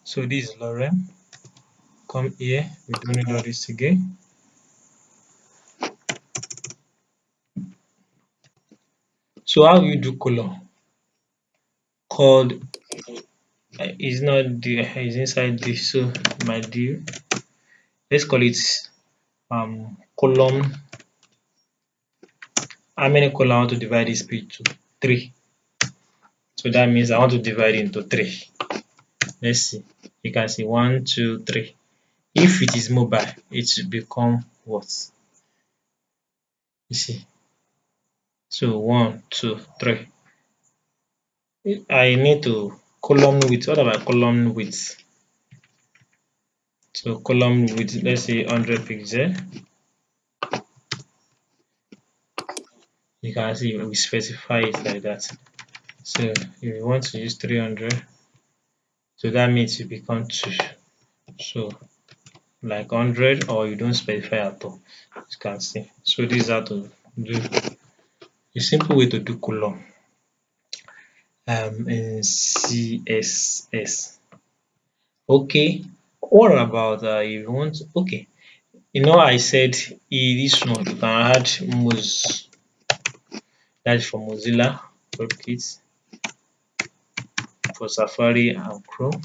So this is Lorem. Come here. We don't need all this again. So how you do color? Called is not the is inside this. So my dear, let's call it column. How many column I want to divide this page to? 3. So that means I want to divide it into 3. Let's see. You can see 1, 2, 3. If it is mobile, it should become what? You see. So 1, 2, 3. I need to column width. What about column width? So column width, let's say 100 pixel. You can see we specify it like that. So if you want to use 300, so that means it become 2. So like 100, or you don't specify at all. You can see. So this is how to do a simple way to do column in CSS. Okay. What about if you want? Okay. You know I said this one you can add that's for Mozilla WebKit, for Safari and Chrome.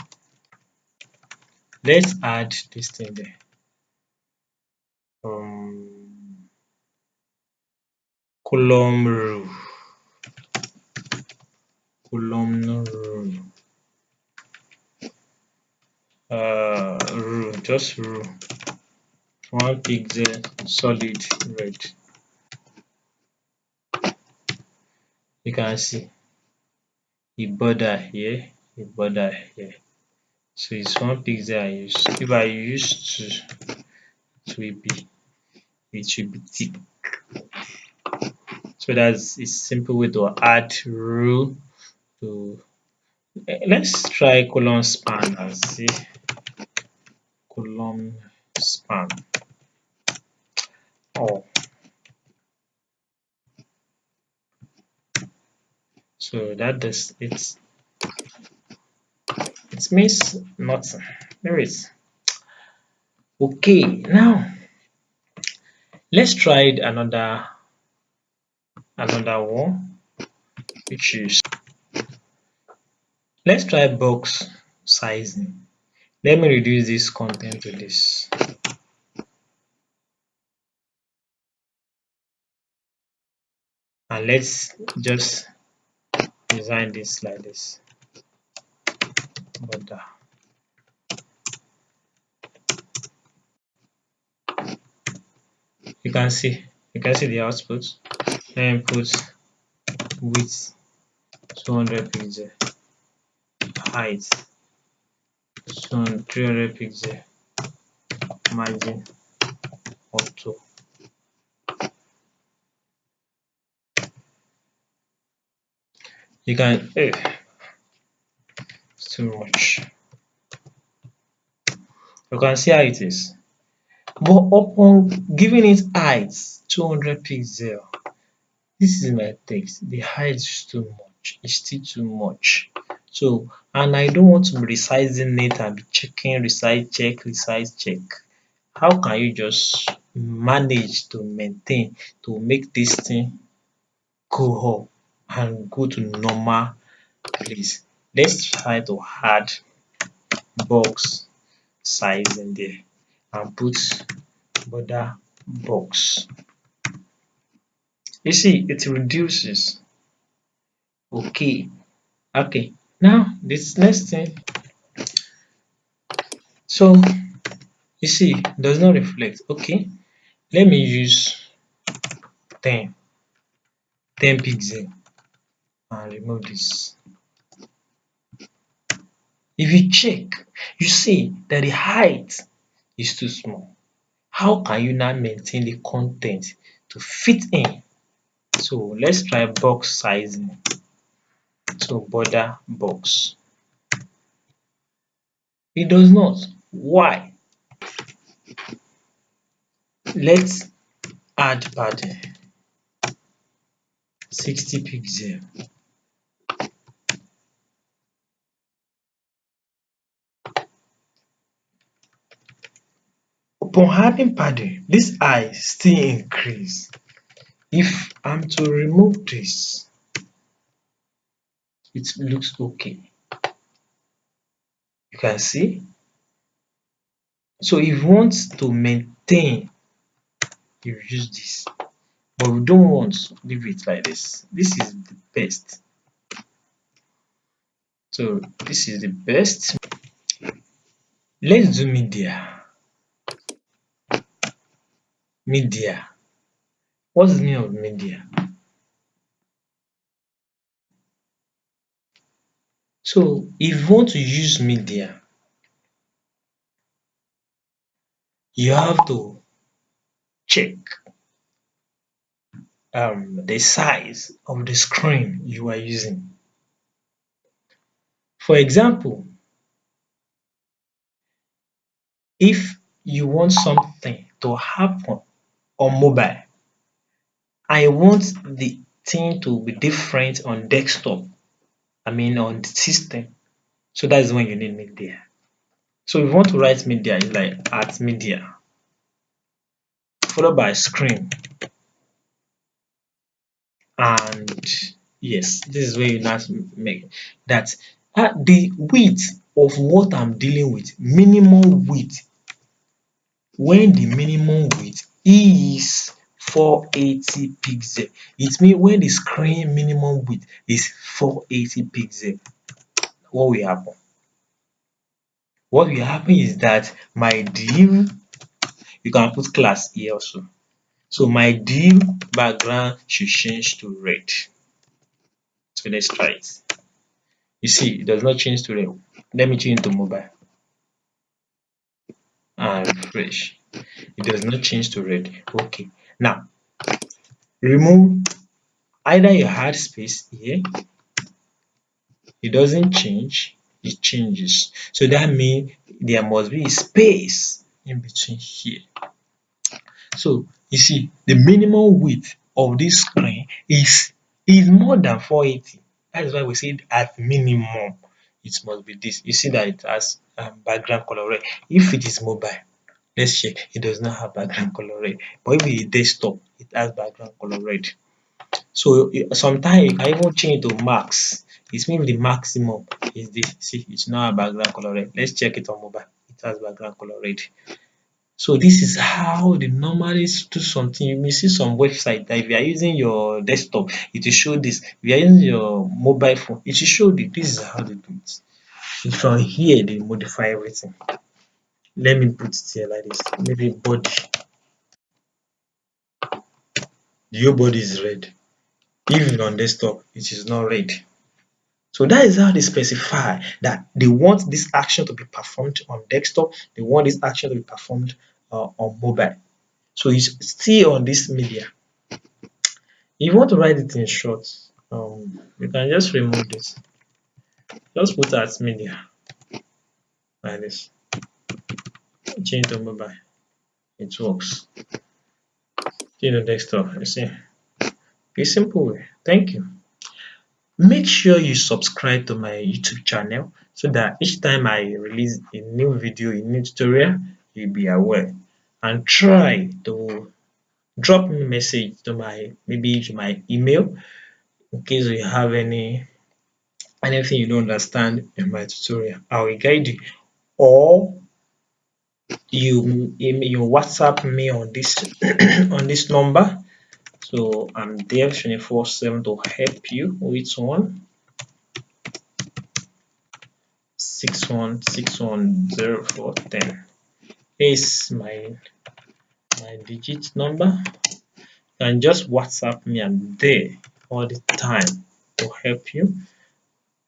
Let's add this thing there. Column row. Column row. Row, just row. 1 pixel solid red. You can see a border here, a border here. So it's 1 pixel I use. If I use 2, it will be thick. So that's a simple way to add row to. Let's try column span and see. Column span. Oh, so that does it means nothing. There is. Okay, now let's try another one, which is let's try box sizing. Let me reduce this content to this. And let's just design this like this. Border. You can see the output. Then put width 200 pixel, height 300 pixel, margin auto. You can it's too much. You can see how it is. But upon giving it height 200 pixel, this is my text. The height is too much. It's still too much. So, and I don't want to be resizing it and be checking resize check, resize check. How can you just manage to maintain to make this thing go up and go to normal place? Let's try to add box size in there and put border box. You see, it reduces. Okay. Now this next thing. So you see, does not reflect. Okay. Let me use 10 pixel and remove this. If you check, you see that the height is too small. How can you now maintain the content to fit in? So let's try box sizing. So border box. It does not. Why? Let's add padding 60 pixel. upon adding padding, this I still increase. If I'm to remove this, it looks okay. You can see. So if you want to maintain, you use this. But we don't want to leave it like this. This is the best. So this is the best. Let's do media. Media. What's the meaning of media? So if you want to use media, you have to check the size of the screen you are using. For example, if you want something to happen on mobile, I want the thing to be different on desktop, I mean on the system. So that is when you need media. So if you want to write media, it's like at media, followed by screen. And yes, this is where you now make that the width of what I'm dealing with, minimum width, when the minimum width is 480 pixel, it means when the screen minimum width is 480 pixel, what will happen? What will happen is that my div, you can put class here also. So my div background should change to red. So let's try it. You see, it does not change to red. Let me change to mobile and refresh. It does not change to red. Okay. Now remove either you add space here, it doesn't change, it changes. So that means there must be a space in between here. So you see, the minimum width of this screen is more than 480. That is why we say at minimum it must be this. You see that it has background color red. If it is mobile, let's check. It does not have background color red. But if it is desktop, it has background color red. So sometimes you can even change it to max. It means the maximum is this. See, it's not a background color red. Let's check it on mobile. It has background color red. So this is how they normally do something. You may see some website that if you are using your desktop, it will show this. If you are using your mobile phone, it will show this. This is how they do it. And from here, they modify everything. Let me put it here like this. Maybe body. The whole body is red. Even on desktop, it is not red. So that is how they specify that they want this action to be performed on desktop. They want this action to be performed on mobile. So it's still on this media. If you want to write it in short, you can just remove this. Just put as media like this. Change to mobile. It works. Change to desktop. You see, it's simple way. Thank you. Make sure you subscribe to my YouTube channel so that each time I release a new video, a new tutorial, you'll be aware. And try to drop me a message to my email in case you have anything you don't understand in my tutorial. I will guide you, or you WhatsApp me on this on this number. So I'm there 24/7 to help you with 161610410 is my digit number. You can just WhatsApp me. I'm there all the time to help you.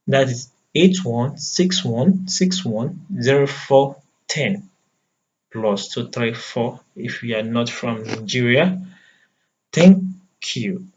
That is 8161610410 plus 234 if you are not from Nigeria. Thank you.